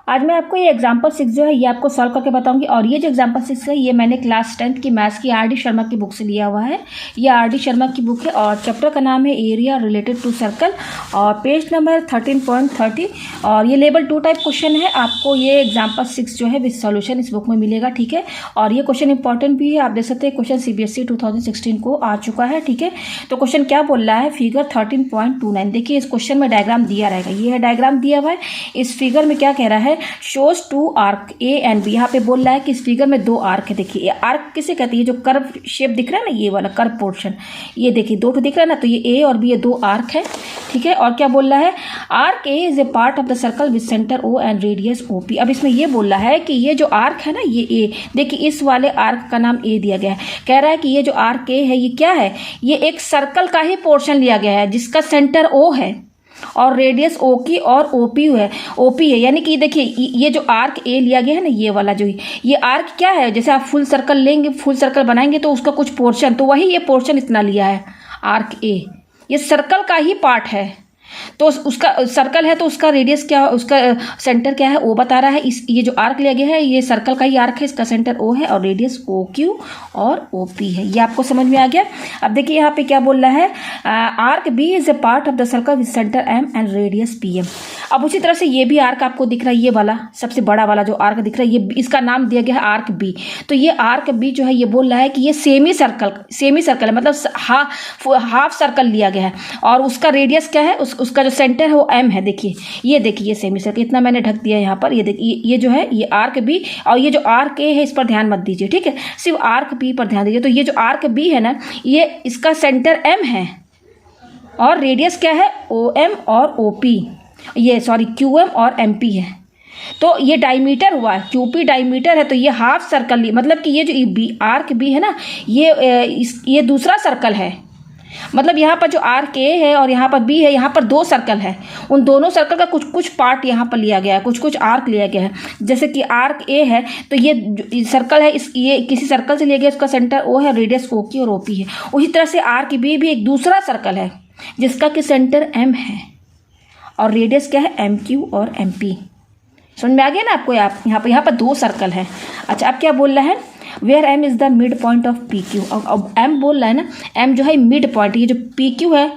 आज मैं आपको ये एग्जाम्पल 6 जो है ये आपको सॉल्व करके बताऊंगी। और ये जो एग्जाम्पल 6 है ये मैंने क्लास 10th की मैथ्स की आर डी शर्मा की बुक से लिया हुआ है। ये आर डी शर्मा की बुक है और चैप्टर का नाम है एरिया रिलेटेड टू सर्कल और पेज नंबर 13.30 और ये लेवल 2 टाइप क्वेश्चन है। आपको ये एग्जाम्पल 6 जो है विद सॉल्यूशन इस बुक में मिलेगा, ठीक है। और ये क्वेश्चन इंपॉर्टेंट भी है, आप देख सकते हैं क्वेश्चन CBSE 2016 को आ चुका है, ठीक है। तो क्वेश्चन क्या बोल रहा है, फिगर 13.29। देखिए इस क्वेश्चन में डायग्राम दिया रहेगा, ये है डायग्राम दिया हुआ है। इस फिगर में क्या कह रहा है, shows 2 arc A and B. यहाँ पे बोल रहा है कि इस फिगर में 2 आर्क है। देखिए ये आर्क किसे कहती है, जो कर्व शेप दिख रहा है ना, ये वाला कर्व पोर्शन, ये देखिए 2 दिख रहा है ना, तो ये ए और बी, ये 2 आर्क है, ठीक है। और क्या बोल रहा है, arc A is a part of the circle with centre O and radius OP। अब इसमें ये बोल रहा है कि ये जो आर्क है ना, ये ए, देखिए इस वाले आर्क का नाम ए दिया गया है। कह रहा है कि ये जो आर्क ए है ये क्या है, ये एक सर्कल का ही पोर्शन लिया गया है जिसका सेंटर O है और रेडियस O की और OP है। यानी कि देखिए ये जो आर्क ए लिया गया है ना, ये वाला जो ये आर्क क्या है, जैसे आप फुल सर्कल लेंगे, फुल सर्कल बनाएंगे तो उसका कुछ पोर्शन, तो वही ये पोर्शन इतना लिया है आर्क ए, ये सर्कल का ही पार्ट है। तो उसका सर्कल है तो उसका रेडियस क्या, उसका सेंटर क्या है, O बता रहा है। इस ये जो आर्क लिया गया है ये सर्कल का ही आर्क है, इसका सेंटर O है और रेडियस OQ और OP है। ये आपको समझ में आ गया। अब देखिए यहाँ पे क्या बोल रहा है, arc B is a part of the circle with centre M and radius PM। अब उसी तरह से ये भी आर्क आपको दिख रहा है, ये वाला सबसे बड़ा वाला जो आर्क दिख रहा है, ये इसका नाम दिया गया है आर्क B। तो ये आर्क B जो है ये बोल रहा है कि ये सेमी सर्कल है, मतलब हाफ सर्कल लिया गया है और उसका रेडियस क्या है, उसका जो सेंटर है वो M है। देखिए ये सेमी सर्कल, इतना मैंने ढक दिया यहाँ पर। ये देखिए ये जो है ये आर्क B और ये जो आर्क A है इस पर ध्यान मत दीजिए, ठीक है, सिर्फ आर्क B पर ध्यान दीजिए। तो ये जो आर्क B है ना, ये इसका सेंटर M है और रेडियस क्या है, OM और OP, ये सॉरी QM और MP है। तो ये डायमीटर हुआ है, QP डायमीटर है, तो ये हाफ सर्कल, मतलब कि ये जो आर्क B है ना, ये दूसरा सर्कल है। मतलब यहाँ पर जो आर्क A है और यहाँ पर B है, यहाँ पर 2 सर्कल है, उन दोनों सर्कल का कुछ पार्ट यहाँ पर लिया गया है, कुछ आर्क लिया गया है। जैसे कि आर्क A है तो ये सर्कल है, ये किसी सर्कल से लिया गया, उसका सेंटर O है, रेडियस OQ और OP है। उसी तरह से आर्क B भी एक दूसरा सर्कल है जिसका कि सेंटर M है और रेडियस क्या है, MQ और MP। समझ में आ गया ना आपको। यहाँ पर 2 सर्कल है। अच्छा अब क्या बोल रहा है, where M is the mid point of PQ। अब M बोल रहा है ना, M जो है मिड पॉइंट, ये जो PQ है,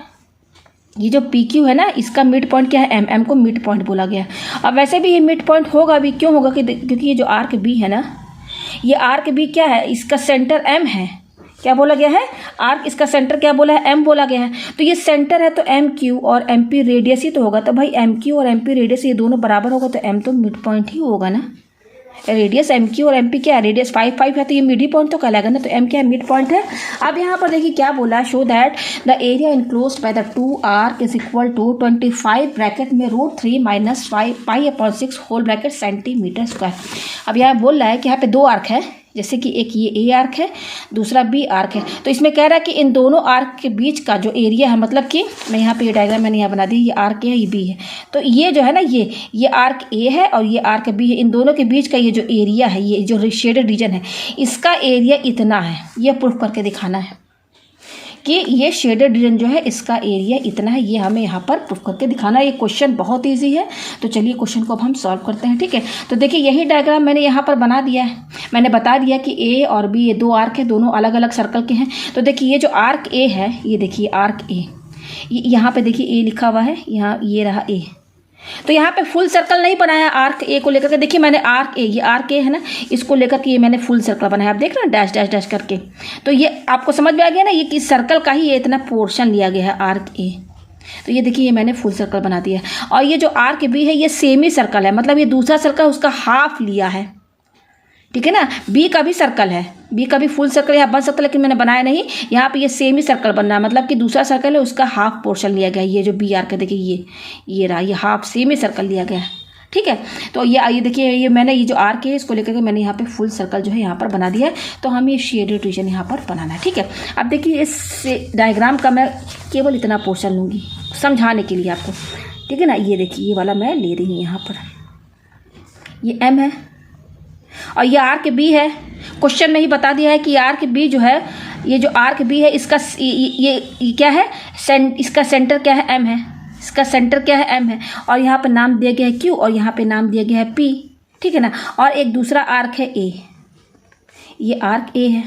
ये जो PQ है ना, इसका मिड पॉइंट क्या है, M को मिड पॉइंट बोला गया। अब वैसे भी ये मिड पॉइंट होगा भी, क्यों होगा, क्योंकि ये जो आर्क B है ना, ये आर्क B क्या है, इसका सेंटर M है। क्या बोला गया है, आर्क इसका सेंटर क्या बोला है, M बोला गया है। तो ये सेंटर है तो MQ और MP रेडियस ही तो होगा। तो भाई MQ और MP रेडियस ये दोनों बराबर होगा तो M तो मिड पॉइंट ही होगा ना। रेडियस MQ और MP क्या है, रेडियस 5 है तो ये मिड पॉइंट तो कहलाएगा ना। तो M क्या है, मिड पॉइंट है। अब यहाँ पर देखिए क्या बोला है, show that the area enclosed by the 2 arc is equal to 25 bracket में √3 - 5π/6 होल ब्रैकेट सेंटीमीटर स्क्वायर। अब यहाँ बोल रहा है कि यहाँ पे 2 आर्क है, जैसे कि एक ये A आर्क है, दूसरा B आर्क है। तो इसमें कह रहा है कि इन दोनों आर्क के बीच का जो एरिया है, मतलब कि मैं यहाँ पे ये डायग्राम मैंने यहाँ बना दी, ये आर्क A है, ये B है। तो ये जो है ना, ये आर्क A है और ये आर्क B है, इन दोनों के बीच का ये जो एरिया है, ये जो शेडेड रीजन है, इसका एरिया इतना है। ये प्रूफ करके दिखाना है कि ये शेडेड रीजन जो है इसका एरिया इतना है, ये हमें यहाँ पर प्रूफ करके दिखाना है। ये क्वेश्चन बहुत इजी है, तो चलिए क्वेश्चन को अब हम सॉल्व करते हैं, ठीक है। तो देखिए यही डायग्राम मैंने यहाँ पर बना दिया है। मैंने बता दिया कि A और B ये 2 आर्क है, दोनों अलग अलग सर्कल के हैं। तो देखिए ये जो आर्क A है, ये देखिए आर्क A, यहाँ पे देखिए A लिखा हुआ है, यहाँ ये रहा A। तो यहाँ पे फुल सर्कल नहीं बनाया आर्क A को लेकर के। देखिए मैंने आर्क A, ये आर्क A है ना, इसको लेकर के ये मैंने फुल सर्कल बनाया। आप देख रहे हैं डैश डैश डैश करके। तो ये आपको समझ में आ गया ना, ये किस सर्कल का ही ये इतना पोर्शन लिया गया है आर्क A। तो ये देखिए ये मैंने फुल सर्कल बना दिया। और ये जो आर्क B है ये सेमी सर्कल है, मतलब ये दूसरा सर्कल उसका हाफ लिया है, ठीक है ना। B का भी सर्कल है, B का भी फुल सर्कल यहाँ बन सकता है, लेकिन मैंने बनाया नहीं। यहाँ पे ये सेमी सर्कल बन रहा है, मतलब कि दूसरा सर्कल है उसका हाफ पोर्शन लिया गया है। ये जो B आर्क है देखिए ये रहा, ये हाफ सेमी सर्कल लिया गया है, ठीक है। तो ये देखिए ये मैंने ये जो आर्क है इसको लेकर के मैंने यहाँ पे फुल सर्कल जो है यहाँ पर बना दिया है। तो हम ये शेडेड रीजन यहाँ पर बनाना है, ठीक है। अब देखिए इस डायग्राम का मैं केवल इतना पोर्शन लूँगी समझाने के लिए आपको, ठीक है ना। ये देखिए ये वाला मैं ले रही हूँ यहाँ पर, ये M है और ये आर्क B है। क्वेश्चन में ही बता दिया है कि आर्क B जो है, ये जो आर्क B है इसका ये क्या है, इसका सेंटर क्या है, M है। इसका सेंटर क्या है, एम है, और यहाँ पे नाम दिया गया है क्यू, और यहाँ पे नाम दिया गया है पी, ठीक है ना। और एक दूसरा आर्क है ए, ये आर्क ए है,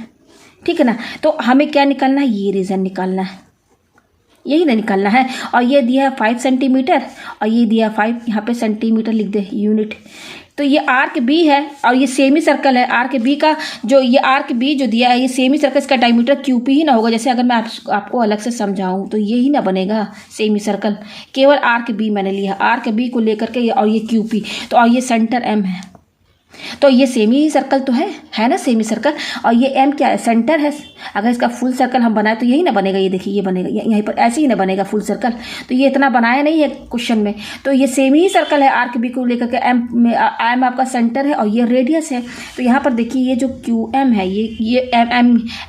ठीक है ना। तो हमें क्या निकालना है, ये रीजन निकालना है, यही ना निकालना है। और ये दिया है 5 सेंटीमीटर, और ये दिया 5, यहाँ पे सेंटीमीटर लिख दे, यूनिट। तो ये आर्क बी है और ये सेमी सर्कल है। आर्क बी का जो ये आर्क बी जो दिया है ये सेमी सर्कल, इसका डायमीटर क्यू पी ही ना होगा। जैसे अगर मैं आपको अलग से समझाऊं तो ये ही ना बनेगा सेमी सर्कल, केवल आर्क बी मैंने लिया, आर्क बी को लेकर के, और ये क्यू पी, तो और ये सेंटर एम है, तो ये सेमी सर्कल तो है ना, सेमी सर्कल। और ये एम क्या है, सेंटर है। अगर इसका फुल सर्कल हम बनाए तो यही ना बनेगा, ये देखिए ये बनेगा, यहीं पर ऐसे ही ना बनेगा फुल सर्कल। तो ये इतना बनाया नहीं है क्वेश्चन में, तो ये सेमी ही सर्कल है आर्क बी को लेकर के। एम में एम आपका सेंटर है और ये रेडियस है। तो यहाँ पर देखिए ये जो क्यू एम है, ये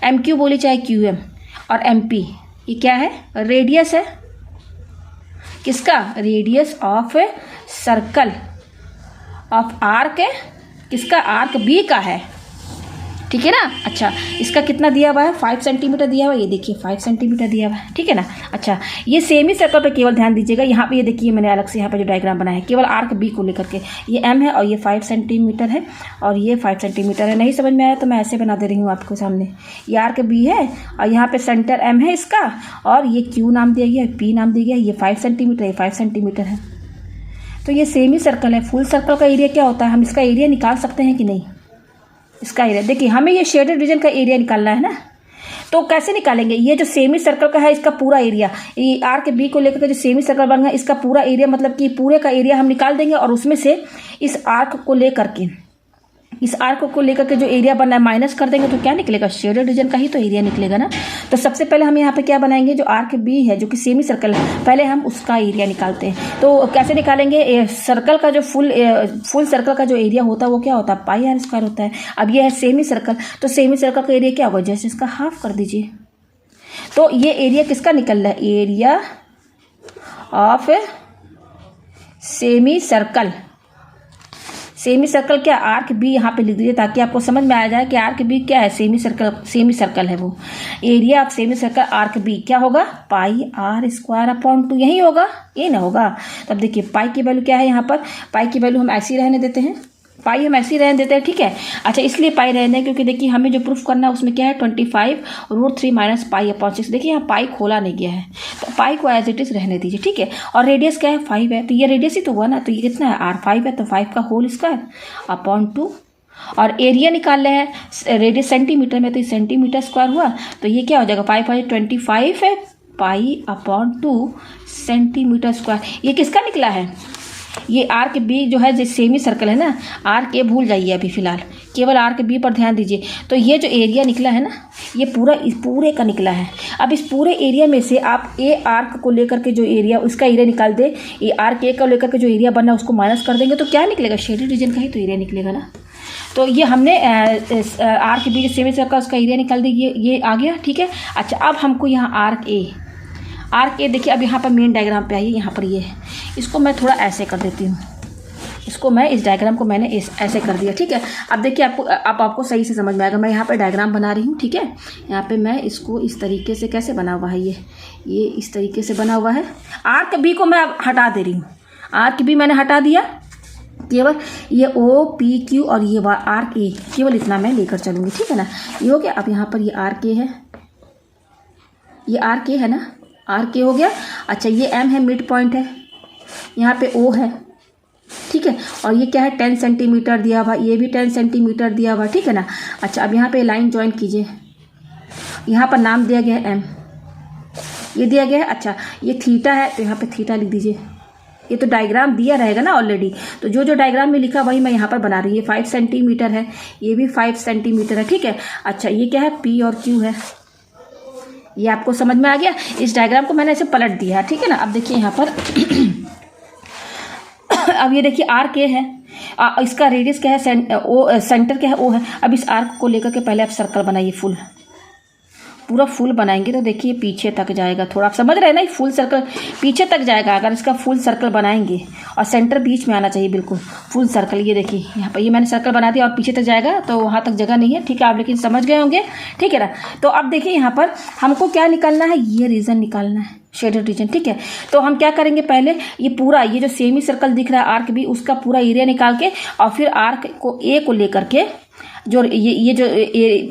एम क्यू बोली चाहे क्यू एम, और एम पी ये क्या है, रेडियस है, किसका, radius of circle of arc, किसका, आर्क बी का है, ठीक है ना। अच्छा, इसका कितना दिया हुआ है, 5 सेंटीमीटर दिया हुआ है, ये देखिए 5 सेंटीमीटर दिया हुआ है, ठीक है ना। अच्छा, ये सेमी सर्कल पे केवल ध्यान दीजिएगा, यहाँ पे ये देखिए मैंने अलग से यहाँ पे जो डायग्राम बनाया है केवल आर्क बी को लेकर के। ये एम है और ये 5 सेंटीमीटर है और ये 5 सेंटीमीटर है। नहीं समझ में आया तो मैं ऐसे बना दे रही हूँ आपको सामने। ये आर्क बी है और यहाँ पे सेंटर एम है इसका, और ये क्यू नाम दिया गया, पी नाम दिया गया, ये 5 सेंटीमीटर, ये 5 सेंटीमीटर है। तो ये सेमी सर्कल है। फुल सर्कल का एरिया क्या होता है, हम इसका एरिया निकाल सकते हैं कि नहीं, इसका एरिया देखिए, हमें ये शेडेड रीजन का एरिया निकालना है ना। तो कैसे निकालेंगे, ये जो सेमी सर्कल का है इसका पूरा एरिया, ये आर्क बी को लेकर के जो सेमी सर्कल बन गया इसका पूरा एरिया, मतलब कि पूरे का एरिया हम निकाल देंगे, और उसमें से इस आर्क को लेकर के, इस आर्क को लेकर के जो एरिया बनना है माइनस कर देंगे, तो क्या निकलेगा, शेडेड रीजन का ही तो एरिया निकलेगा ना। तो सबसे पहले हम यहाँ पे क्या बनाएंगे, जो आर्क बी है जो कि सेमी सर्कल है, पहले हम उसका एरिया निकालते हैं। तो कैसे निकालेंगे, सर्कल का जो फुल सर्कल का जो एरिया होता है वो क्या होता है, पाई आर स्क्वायर होता है। अब ये है सेमी सर्कल, तो सेमी सर्कल का एरिया क्या होगा, जैसे इसका हाफ कर दीजिए। तो ये एरिया किसका निकल रहा है, area of semi circle. Semi circle क्या, आर्क बी यहाँ पे लिख दीजिए ताकि आपको समझ में आ जाए कि आर्क बी क्या है, सेमी सर्कल है वो। Area of semi circle arc B क्या होगा, पाई आर स्क्वायर अपॉन 2, यही होगा, ये ना होगा। तब देखिए पाई की वैल्यू क्या है, यहाँ पर पाई की वैल्यू हम ऐसी रहने देते हैं, पाई हम ऐसे ही रहने देते हैं, ठीक है। अच्छा, इसलिए पाई रहने दें क्योंकि देखिए हमें जो प्रूफ करना है उसमें क्या है, 25√3 माइनस पाई अपॉन 6। देखिए यहाँ पाई खोला नहीं गया है, तो पाई को एज इट इज रहने दीजिए, ठीक है। और रेडियस क्या है, 5 है, तो ये रेडियस ही तो हुआ ना, तो ये कितना है, R5 है, तो 5 का होल स्क्वायर अपॉन 2। और एरिया निकाल रहे हैं रेडियस सेंटीमीटर में, तो ये सेंटीमीटर स्क्वायर हुआ, तो ये क्या हो जाएगा, 5×25 है, पाई अपॉन 2 सेंटीमीटर स्क्वायर। ये किसका निकला है, ये आर्क बी जो है, जो सेमी सर्कल है ना, आर्क ए भूल जाइए अभी फिलहाल, केवल आर्क बी पर ध्यान दीजिए। तो ये जो एरिया निकला है ना, ये पूरा इस पूरे का निकला है। अब इस पूरे एरिया में से आप ए आर्क को लेकर के जो एरिया, उसका एरिया निकाल दे, ये आर्क ए को लेकर के जो एरिया बनना है उसको माइनस कर देंगे, तो क्या निकलेगा, शेडेड रीजन का ही तो एरिया निकलेगा ना। तो ये हमने आर्क बी जो सेमी सर्कल उसका एरिया निकाल दी, ये आ गया, ठीक है। अच्छा, अब हमको यहाँ आर्क ए देखिए, अब यहाँ पर मेन डायग्राम पे आइए, यहाँ पर ये है, इसको मैं थोड़ा ऐसे कर देती हूँ, इसको मैं इस डायग्राम को मैंने ऐसे कर दिया, ठीक है। अब देखिए आपको सही से समझ में आएगा। मैं यहाँ पे डायग्राम बना रही हूँ, ठीक है। यहाँ पे मैं इसको इस तरीके से, कैसे बना हुआ है ये इस तरीके से बना हुआ है। आर्क बी को मैं हटा दे रही हूँ, आर्क बी मैंने हटा दिया, केवल ये ओ पी क्यू और ये आर्क ए, केवल इतना मैं लेकर चलूँगी, ठीक है ना। ये हो गया। अब यहाँ पर ये आर्क ए है, ये आर्क ए है ना, आर्क ए हो गया। अच्छा, ये एम है, मिड पॉइंट है, यहाँ पे ओ है, ठीक है। और ये क्या है, 10 सेंटीमीटर दिया हुआ, ये भी 10 सेंटीमीटर दिया हुआ, ठीक है ना। अच्छा, अब यहाँ पे लाइन ज्वाइन कीजिए, यहाँ पर नाम दिया गया है एम, ये दिया गया है। अच्छा, ये थीटा है, तो यहाँ पे थीटा लिख दीजिए। ये तो डायग्राम दिया रहेगा ना ऑलरेडी, तो जो डायग्राम में लिखा वही मैं यहाँ पर बना रही हूँ। 5 सेंटीमीटर है, ये भी 5 सेंटीमीटर है, ठीक है। अच्छा, ये क्या है, पी और क्यू है, ये आपको समझ में आ गया। इस डायग्राम को मैंने ऐसे पलट दिया, ठीक है ना। अब देखिए यहाँ पर अब ये देखिए आर्क ए है, इसका रेडियस क्या है, सेंटर क्या है, ओ है। अब इस आर्क को लेकर के पहले आप सर्कल बनाइए, पूरा फुल बनाएंगे तो देखिए पीछे तक जाएगा। थोड़ा आप समझ रहे हैं ना, फुल सर्कल पीछे तक जाएगा अगर इसका फुल सर्कल बनाएंगे, और सेंटर बीच में आना चाहिए बिल्कुल फुल सर्कल। ये देखिए यहाँ पर ये मैंने सर्कल बना दिया और पीछे तक जाएगा, तो वहाँ तक जगह नहीं है, ठीक है। आप लेकिन समझ गए होंगे, ठीक है ना। तो अब देखिए यहाँ पर हमको क्या निकालना है, ये रीजन निकालना है, शेडेड रीजन, ठीक है। तो हम क्या करेंगे, पहले ये पूरा ये जो सेमी सर्कल दिख रहा है आर्क भी, उसका पूरा एरिया निकाल के और फिर आर्क को ए को लेकर के जो ये जो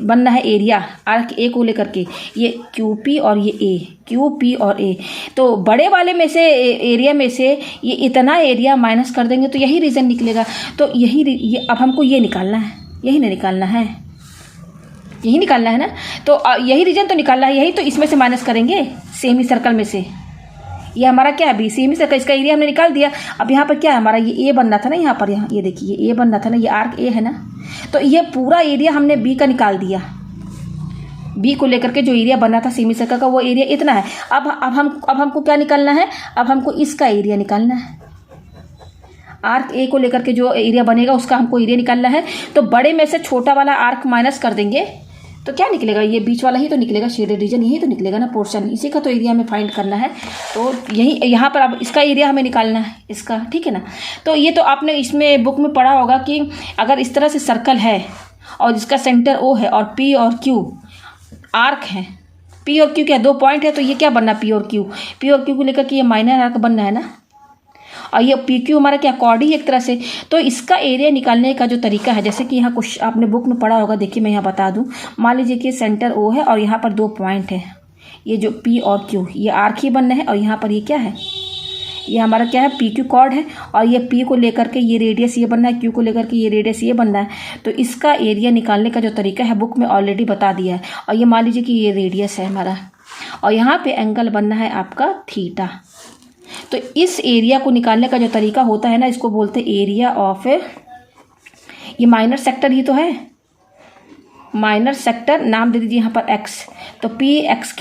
बनना है एरिया आर्क ए को लेकर के, ये क्यू पी और ये ए, क्यू पी और ए, तो बड़े वाले में से एरिया में से ये इतना एरिया माइनस कर देंगे तो यही रीजन निकलेगा। तो ये अब हमको ये निकालना है, यही नहीं निकालना है, यही निकालना है ना। तो यही रीजन तो निकालना है, यही तो इसमें से माइनस करेंगे सेमी सर्कल में से। ये हमारा क्या है, बी सेमी सर्कल, इसका एरिया हमने निकाल दिया। अब यहाँ पर क्या है हमारा, ये ए बनना था ना, यहाँ पर यहाँ ये देखिए ये ए बनना था ना, ये आर्क ए है ना। तो ये पूरा एरिया हमने बी का निकाल दिया, बी को लेकर के जो एरिया बना था सेमी सर्कल का वो एरिया इतना है। अब हमको क्या निकालना है, अब हमको इसका एरिया निकालना है। आर्क ए को लेकर के जो एरिया बनेगा उसका हमको एरिया निकालना है। तो बड़े में से छोटा वाला आर्क माइनस कर देंगे तो क्या निकलेगा, ये बीच वाला ही तो निकलेगा, शेडेड रीजन यही तो निकलेगा ना, पोर्शन, इसी का तो एरिया हमें फाइंड करना है। तो यही यहाँ पर अब इसका एरिया हमें निकालना है इसका, ठीक है ना। तो ये तो आपने इसमें बुक में पढ़ा होगा कि अगर इस तरह से सर्कल है और जिसका सेंटर ओ है और पी और क्यू आर्क है, पी और क्यू क्या 2 पॉइंट है, तो ये क्या बनना पी और क्यू को लेकर के ये माइनर आर्क बनना है ना। और ये पी क्यू हमारा क्या कॉर्ड ही एक तरह से। तो इसका एरिया निकालने का जो तरीका है, जैसे कि यहाँ कुछ आपने बुक में पढ़ा होगा, देखिए मैं यहाँ बता दूँ। मान लीजिए कि सेंटर ओ है और यहाँ पर 2 पॉइंट है, ये जो पी और क्यू ये आर्क ही बनना है। और यहाँ पर ये क्या है, ये हमारा क्या है पी क्यू कॉर्ड है और ये पी को लेकर के ये रेडियस ये बनना है, क्यू को लेकर के ये रेडियस ये बनना है। तो इसका एरिया निकालने का जो तरीका है बुक में ऑलरेडी बता दिया है। और ये मान लीजिए कि ये रेडियस है हमारा और यहाँ पे एंगल बनना है आपका थीटा। तो इस एरिया को निकालने का जो तरीका होता है ना, इसको बोलते हैं एरिया ऑफ, ये माइनर सेक्टर ही तो है, माइनर सेक्टर नाम दे दीजिए यहाँ पर एक्स। तो पी एक्स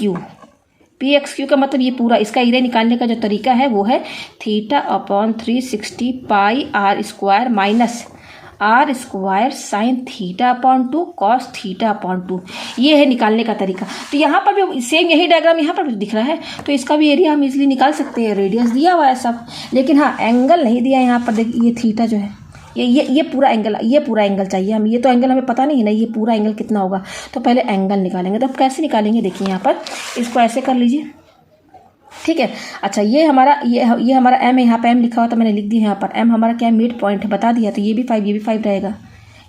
क्यू का मतलब ये पूरा, इसका एरिया निकालने का जो तरीका है वो है theta upon 360 pi r square minus r square sine theta upon 2 cos theta upon 2। ये है निकालने का तरीका। तो यहाँ पर भी सेम यही डायग्राम यहाँ पर भी दिख रहा है, तो इसका भी एरिया हम इजीली निकाल सकते हैं। रेडियस दिया हुआ है सब, लेकिन हाँ एंगल नहीं दिया यहाँ पर। देखिए ये थीटा जो है ये पूरा एंगल चाहिए हमें। ये तो एंगल हमें पता नहीं है ना, ये पूरा एंगल कितना होगा। तो पहले एंगल निकालेंगे। तो अब कैसे निकालेंगे, देखिए यहाँ पर इसको ऐसे कर लीजिए, ठीक है। अच्छा ये हमारा ये हमारा एम है, यहाँ पे एम लिखा हुआ था मैंने लिख दिया यहाँ पर। एम हमारा क्या मिड पॉइंट है बता दिया, तो ये भी 5 रहेगा,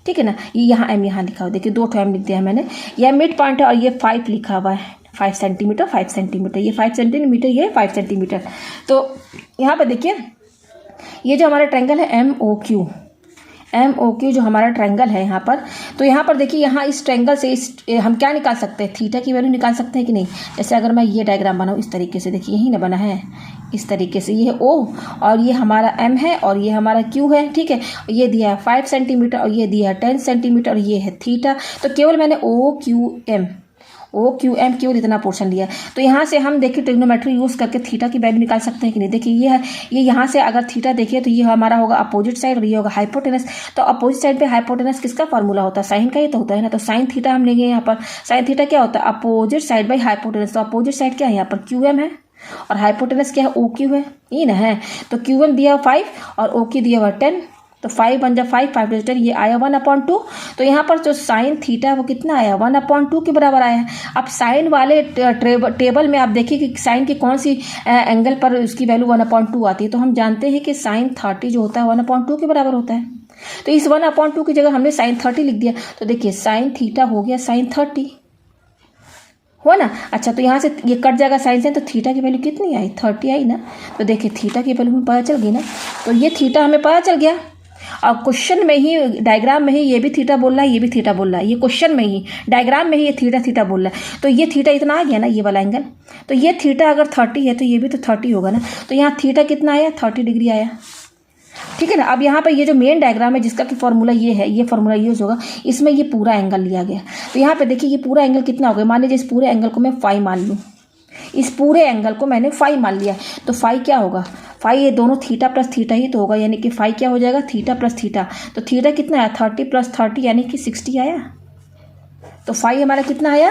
ठीक है ना। ये यहाँ एम यहाँ लिखा हुआ, देखिए 2 एम लिख दिया है मैंने। यह मिड पॉइंट है और ये 5 लिखा हुआ है, 5 सेंटीमीटर 5 सेंटीमीटर, ये 5 सेंटीमीटर ये 5 सेंटीमीटर। तो यहाँ पर देखिए ये जो हमारा ट्रायंगल है एम ओ क्यू जो हमारा ट्रायंगल है यहाँ पर। तो यहाँ पर देखिए यहाँ इस ट्रायंगल से हम क्या निकाल सकते हैं, थीटा की वैल्यू निकाल सकते हैं कि नहीं। जैसे अगर मैं ये डायग्राम बनाऊँ इस तरीके से, देखिए यही ना बना है इस तरीके से, ये है ओ और ये हमारा एम है और ये हमारा क्यू है, ठीक है। ये दिया है 5 सेंटीमीटर और ये दिया है 10 सेंटीमीटर और ये है थीटा। तो केवल मैंने ओ क्यू एम केवल इतना पोर्शन लिया। तो यहाँ से हम देखिए ट्रिग्नोमेट्री यूज़ करके थीटा की वैल्यू निकाल सकते हैं कि नहीं। देखिए ये है, ये यहाँ से अगर थीटा देखिए तो ये हमारा होगा अपोजिट साइड और ये होगा हाइपोटेनस। तो अपोजिट साइड पे हाइपोटेनस किसका फॉर्मूला होता है, साइन का ही तो होता है ना। तो साइन थीटा हम लेंगे यहाँ पर। साइन थीटा क्या होता है, अपोजिट साइड बाई हाइपोटेनस। तो अपोजिट साइड क्या है यहाँ पर क्यू एम है और हाइपोटेनस क्या है ओ क्यू है, ये ना है। तो क्यू एम दिया 5 और ओ क्यू दिया हुआ 10। तो 5 बन जा 5 10, ये आया 1/2। तो यहाँ पर जो साइन थीटा है वो कितना आया 1/2 के बराबर आया है। अब साइन वाले टेबल में आप देखिए कि साइन की कौन सी एंगल पर उसकी वैल्यू 1/2 आती है। तो हम जानते हैं कि साइन 30 जो होता है 1/2 के बराबर होता है। तो इस 1/2 की जगह हमने साइन 30 लिख दिया। तो देखिए साइन थीटा हो गया साइन 30, हो ना। अच्छा तो यहाँ से ये कट जाएगा साइन से, तो थीटा की वैल्यू कितनी आई 30 आई ना। तो देखिए थीटा की वैल्यू हमें पता चल गई ना। तो ये थीटा हमें पता चल गया और क्वेश्चन में ही डायग्राम में ही ये भी थीटा बोल रहा है, ये भी थीटा बोल रहा है। ये क्वेश्चन में ही डायग्राम में ही ये थीटा बोल रहा है। तो ये थीटा इतना आ गया ना, ये वाला एंगल। तो ये थीटा अगर 30 है तो ये भी तो 30 होगा ना। तो यहाँ थीटा कितना आया 30 डिग्री आया, ठीक है ना। अब यहाँ पर ये जो मेन डायग्राम है जिसका कि फॉर्मूला ये है, ये फॉर्मूला यूज होगा, इसमें ये पूरा एंगल लिया गया। तो यहाँ पे देखिए ये पूरा एंगल कितना हो गया। मान लीजिए इस पूरे एंगल को मैं फाई मान लूँ, इस पूरे एंगल को मैंने फाई मान लिया। तो फाई क्या होगा, फाई ये दोनों थीटा प्लस थीटा ही तो होगा, यानी कि फाई क्या हो जाएगा थीटा प्लस थीटा। तो थीटा कितना आया 30 + 30 यानी कि 60 आया। तो फाई हमारा कितना आया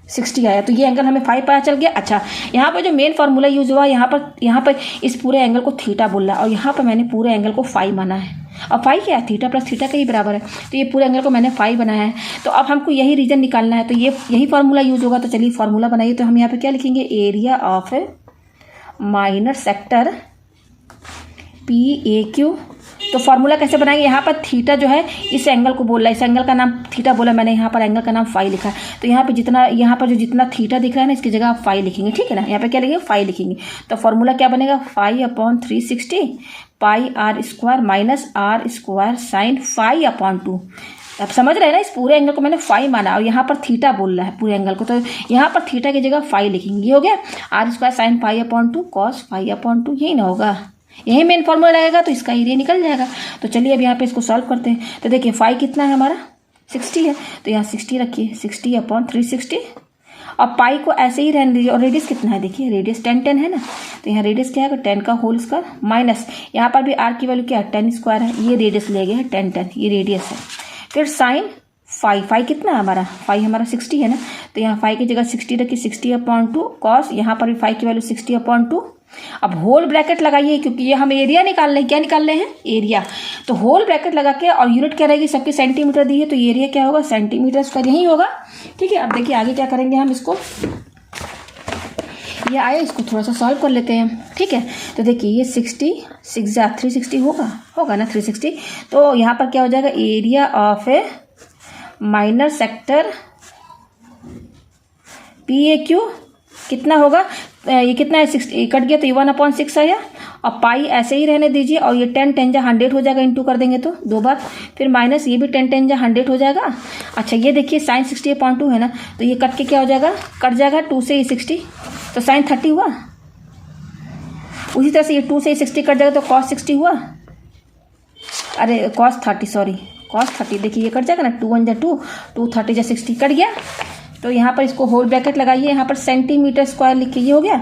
60 आया। तो ये एंगल हमें फाई पता चल गया। अच्छा यहाँ पर जो मेन फार्मूला यूज हुआ, यहाँ पर इस पूरे एंगल को थीटा बोला और यहाँ पर मैंने पूरे एंगल को फाई माना है। और फाई क्या है थीटा प्लस थीटा के ही बराबर है। तो ये पूरे एंगल को मैंने फाई बनाया है। तो अब हमको यही रीजन निकालना है, तो ये यही फार्मूला यूज होगा। तो चलिए फार्मूला बनाइए। तो हम यहाँ पे क्या लिखेंगे, area of minor sector PAQ। तो फॉर्मूला कैसे बनाएंगे, यहाँ पर थीटा जो है इस एंगल को बोल रहा है, इस एंगल का नाम थीटा बोला मैंने, यहाँ पर एंगल का नाम फाई लिखा है। तो यहाँ पर जो जितना थीटा दिख रहा है ना, इसकी जगह आप फाई लिखेंगे, ठीक है ना। यहाँ पे क्या लिखेंगे, फाई लिखेंगे। तो फॉर्मूला क्या बनेगा, 5/360 pi r square minus r square sine 5/2। आप समझ रहे हैं ना, इस पूरे एंगल को मैंने फाई माना और यहाँ पर थीटा बोल रहा है पूरे एंगल को, तो यहाँ पर थीटा की जगह फाई लिखेंगे। ये हो गया आर स्क्वायर साइन 5/2 कॉस 5/2, यही ना होगा, यही मेन फॉर्मूला रहेगा। तो इसका एरिया निकल जाएगा। तो चलिए अब यहाँ पे इसको सॉल्व करते हैं। तो देखिए फाई कितना है हमारा, 60 है, तो यहाँ 60 रखिए, 60/360। और पाई को ऐसे ही रहने दीजिए। और रेडियस कितना है, देखिए रेडियस 10 है ना, तो यहाँ रेडियस क्या है, 10 का होल स्क्वायर माइनस, यहाँ पर भी आर की वैल्यू क्या है, 10 स्क्वायर है, ये रेडियस ले गया है 10, ये रेडियस है। फिर साइन फाई कितना है हमारा, फाई हमारा 60 है ना, तो यहाँ फाई की जगह 60 रखिए, 60/2 कॉस, यहाँ पर भी फाई की वैल्यू 60/2। अब होल ब्रैकेट लगाइए, क्योंकि ये हम एरिया निकाल रहे हैं, क्या निकाल रहे हैं, एरिया। तो होल ब्रैकेट लगा के, और यूनिट क्या रहेगी, सबके सेंटीमीटर दी है, तो एरिया क्या होगा, सेंटीमीटर स्क्वायर, यही होगा, ठीक है। अब देखिए आगे क्या करेंगे हम, इसको ये आया, इसको थोड़ा सा सॉल्व कर लेते हैं, ठीक है। तो देखिए ये 360 होगा ना 360। तो यहाँ पर क्या हो जाएगा, area of A minor sector PAQ कितना होगा, ये कितना है, 60 कट गया तो ये 1/6 आया। और पाई ऐसे ही रहने दीजिए, और ये 10 जा 100 हो जाएगा, इंटू कर देंगे तो 2 बार, फिर माइनस ये भी 10 जा 100 हो जाएगा। अच्छा ये देखिए साइन 60/2 है ना, तो ये कट के क्या हो जाएगा, कट जाएगा 2 से ये 60, तो साइन 30 हुआ। उसी तरह से ये 2 से 60 कट जाएगा, तो कॉस 60 हुआ, अरे कॉस 30, देखिए ये कट जाएगा ना, 2 1 जा 2, 2 30 जा 60 कट गया। तो यहाँ पर इसको होल ब्रैकेट लगाइए, यहाँ पर सेंटीमीटर स्क्वायर लिखिए, ये हो गया।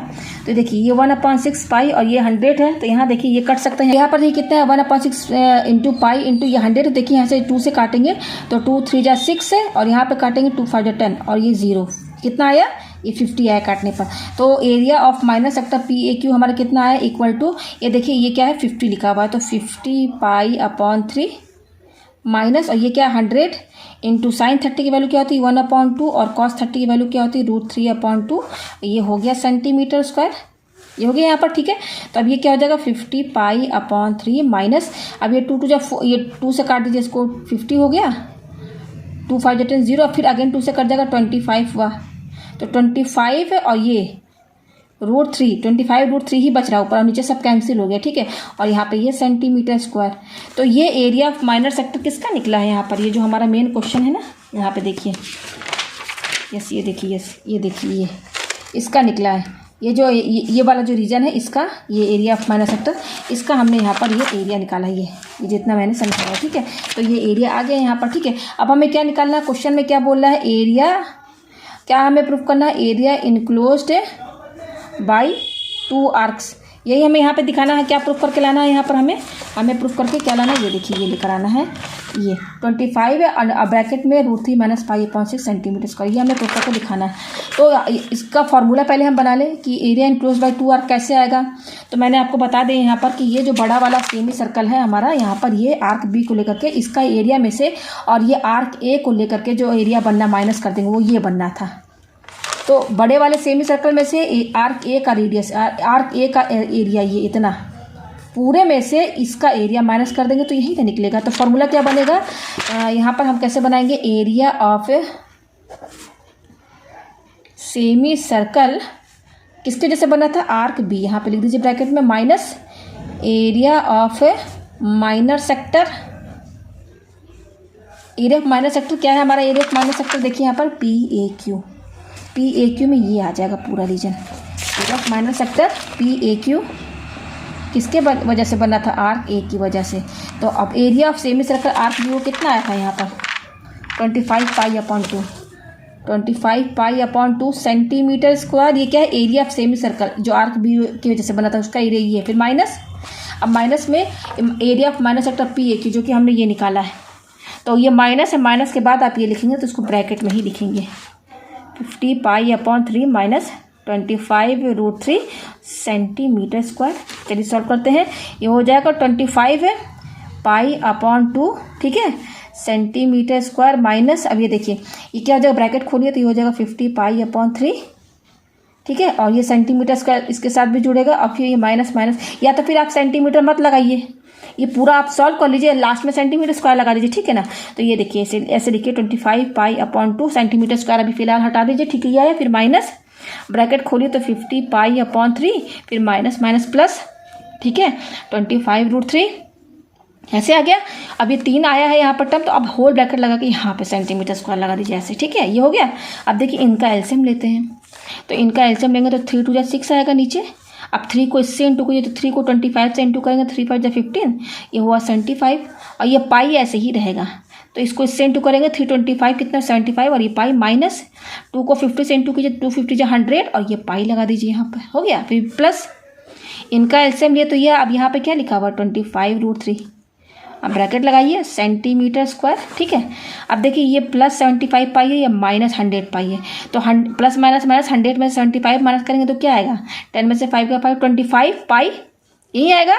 तो देखिए ये 1/6 पाई और ये 100 है, तो यहाँ देखिए ये कट सकते हैं। यहाँ पर ये कितना है, 1/6 इंटू पाई इंटू ये 100, देखिए यहाँ से 2 से काटेंगे तो 2 3 जा 6 है, और यहाँ पे काटेंगे 2 5 जा 10, और ये 0 कितना आया, ये 50 आया काटने पर। तो area of minor sector PAQ हमारा कितना आया, इक्वल टू, ये देखिए ये क्या है, 50 लिखा हुआ है, तो 50 पाई/3 माइनस, और ये क्या है 100 इंटू साइन 30 की वैल्यू क्या होती है 1/2, और कॉस 30 की वैल्यू क्या होती है √3/2। ये हो गया सेंटीमीटर स्क्वायर, ये हो गया यहाँ पर, ठीक है। तो अब ये क्या हो जाएगा, 50 पाई/3 माइनस, अब ये 2 जब ये 2 से काट दीजिए इसको, 50 हो गया, 2 5 10 0, फिर अगेन 2 से कट जाएगा 25 हुआ, तो 25 है, और ये √3, 25 √3 ही बच रहा है, ऊपर और नीचे सब कैंसिल हो गया, ठीक है। और यहाँ पे ये सेंटीमीटर स्क्वायर। तो ये एरिया ऑफ माइनर सेक्टर किसका निकला है, यहाँ पर ये जो हमारा मेन क्वेश्चन है ना, यहाँ पे देखिए, यस ये देखिए, यस ये देखिए, ये इसका निकला है, ये जो ये वाला जो रीजन है इसका, ये एरिया ऑफ माइनर सेक्टर, इसका हमने यहाँ पर ये एरिया निकाला है, ये जितना मैंने समझाया, ठीक है। तो ये एरिया आ गया यहाँ पर, ठीक है। अब हमें क्या निकालना है, क्वेश्चन में क्या बोल रहा है, एरिया क्या हमें प्रूफ करना है, एरिया इनक्लोज्ड बाई 2 आर्क्स, यही हमें यहाँ पे दिखाना है। क्या प्रूफ करके लाना है यहाँ पर, हमें प्रूफ करके क्या लाना है, ये देखिए ये लेकर आना है, ये 25 है और ब्रैकेट में √3 - 5/6 सेंटीमीटर स्क्वायर, ये हमें प्रूफ करके दिखाना है। तो इसका फॉर्मूला पहले हम बना लें कि एरिया इनक्लोज बाई 2 आर्क कैसे आएगा। तो मैंने आपको बता दें यहाँ पर कि ये जो बड़ा वाला सेमी सर्कल है हमारा, यहाँ पर ये आर्क B को लेकर के इसका एरिया में से, और ये आर्क A को लेकर के जो एरिया बनना माइनस कर देंगे, वो ये बनना था। तो बड़े वाले सेमी सर्कल में से आर्क A का रेडियस, आर्क A का एरिया ये इतना, पूरे में से इसका एरिया माइनस कर देंगे तो यही का निकलेगा। तो फॉर्मूला क्या बनेगा, यहाँ पर हम कैसे बनाएंगे, एरिया ऑफ सेमी सर्कल किसके जैसे बना था, आर्क B, यहाँ पे लिख दीजिए ब्रैकेट में, minus area of minor sector. Area of minor sector क्या है हमारा, एरिया ऑफ माइनर सेक्टर देखिए यहाँ पर PAQ में ये आ जाएगा पूरा region. Area of minor sector PAQ किसके वजह से बना था, आर्क A की वजह से। तो अब area of semi circle arc B को कितना आया था यहाँ पर, 25 पाई/2, 25 पाई/2 सेंटीमीटर स्क्वायर। ये क्या है, एरिया ऑफ सेमी सर्कल जो आर्क B की वजह से बना था उसका एरिया ये है। फिर माइनस, अब माइनस में area of minor sector PAQ जो कि हमने ये निकाला है, तो ये माइनस है, माइनस के बाद आप ये लिखेंगे तो इसको ब्रैकेट में ही लिखेंगे, 50 पाई/3 माइनस 25 √3 सेंटीमीटर स्क्वायर। चलिए सॉल्व करते हैं, ये हो जाएगा 25 पाई/2, ठीक है, सेंटीमीटर स्क्वायर माइनस, अब ये देखिए ये क्या हो जाएगा, ब्रैकेट खोलिए तो ये हो जाएगा 50 पाई/3, ठीक है, और ये सेंटीमीटर स्क्वायर इसके साथ भी जुड़ेगा, और फिर ये माइनस माइनस, या तो फिर आप सेंटीमीटर मत लगाइए, ये पूरा आप सॉल्व कर लीजिए, लास्ट में सेंटीमीटर स्क्वायर लगा दीजिए, ठीक है ना। तो ये देखिए ऐसे लिखिए 25 पाई अपॉन 2 सेंटीमीटर स्क्वायर अभी फिलहाल हटा दीजिए, ठीक है, ये आया। फिर माइनस ब्रैकेट खोलिए तो 50 पाई अपॉन 3, फिर माइनस माइनस प्लस, ठीक है, 25√3 ऐसे आ गया। अब ये 3 आया है यहाँ पर टर्म, तो अब होल ब्रैकेट लगा के यहाँ पे सेंटीमीटर स्क्वायर लगा दीजिए ऐसे, ठीक है, ये हो गया। अब देखिए इनका एलसीएम लेते हैं, तो इनका एलसीएम लेंगे तो 3 2 जा 6 आएगा नीचे। अब 3 को इससे इंटू करिए तो 3 को 25 से इंटू करेंगे, 3 5 जा 15, ये हुआ 75, और ये पाई ऐसे ही रहेगा, तो इसको इससे इंटू करेंगे 325 कितना 75, और ये पाई माइनस 2 को 50 से इंटू कीजिए, 250 जा 100, और ये पाई लगा दीजिए यहाँ पर, हो गया। फिर प्लस इनका एलसीएम लिए तो ये अब यहाँ पे क्या लिखा हुआ 25√3, अब ब्रैकेट लगाइए सेंटीमीटर स्क्वायर, ठीक है। अब देखिए ये प्लस 75 पाई है, ये माइनस 100 पाई है, तो प्लस माइनस माइनस 100 में 75 माइनस करेंगे तो क्या आएगा, 10 में से 5 का 5 25 पाई यही आएगा।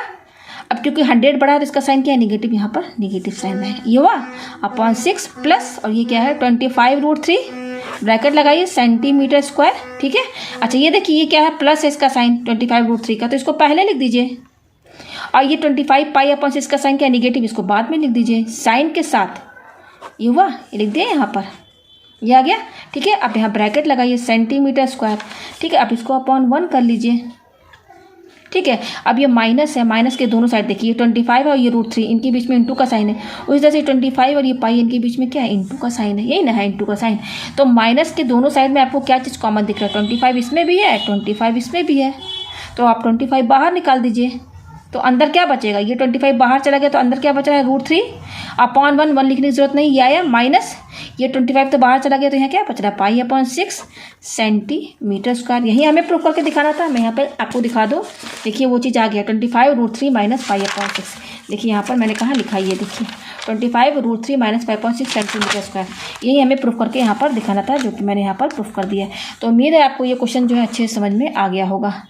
अब क्योंकि 100 बढ़ा है तो इसका साइन क्या है निगेटिव, यहाँ पर निगेटिव साइन है, ये हुआ अपॉन 6 प्लस, और ये क्या है 25√3 ब्रैकेट लगाइए सेंटीमीटर स्क्वायर, ठीक है। अच्छा ये देखिए ये क्या है प्लस है इसका साइन 25√3 का, तो इसको पहले लिख दीजिए, और ये 25 पाई अपॉन 6 का साइन क्या है निगेटिव, इसको बाद में लिख दीजिए साइन के साथ, ये हुआ, ये लिख दिया यहाँ पर, ये आ गया, ठीक है। अब यहाँ ब्रैकेट लगाइए सेंटीमीटर स्क्वायर, ठीक है। अब इसको अपॉन 1 कर लीजिए, ठीक है। अब ये माइनस है, माइनस के दोनों साइड देखिए 25 है और ये √3, इनके बीच में इंटू का साइन है, उसी तरह से 25 और ये पाई इनके बीच में क्या है इंटू का साइन है, यही ना है इंटू का साइन। तो माइनस के दोनों साइड में आपको क्या चीज़ कॉमन दिख रहा है, 25 इसमें भी है 25 इसमें भी है, तो आप 25 बाहर निकाल दीजिए, तो अंदर क्या बचेगा, ये 25 बाहर चला गया तो अंदर क्या बचा है √3 अपॉन 1 लिखने की जरूरत नहीं, ये आया माइनस, ये 25 तो बाहर चला गया तो यहाँ क्या बच रहा है पाई अपॉन 6 सेंटीमीटर स्क्वायर। यही हमें प्रूफ करके दिखाना था, मैं यहाँ पर आपको दिखा दूँ, देखिए वो चीज़ आ गया 25√3 माइनस पाई अपॉन 6, देखिए यहाँ पर मैंने कहा लिखा है, ये देखिए 25√3 माइनस 5.6 सेंटीमीटर स्क्वायर, यही हमें प्रूफ करके यहाँ पर दिखाना था, जो कि मैंने यहाँ पर प्रूफ कर दिया है। तो उम्मीद है आपको ये क्वेश्चन जो है अच्छे से समझ में आ गया होगा।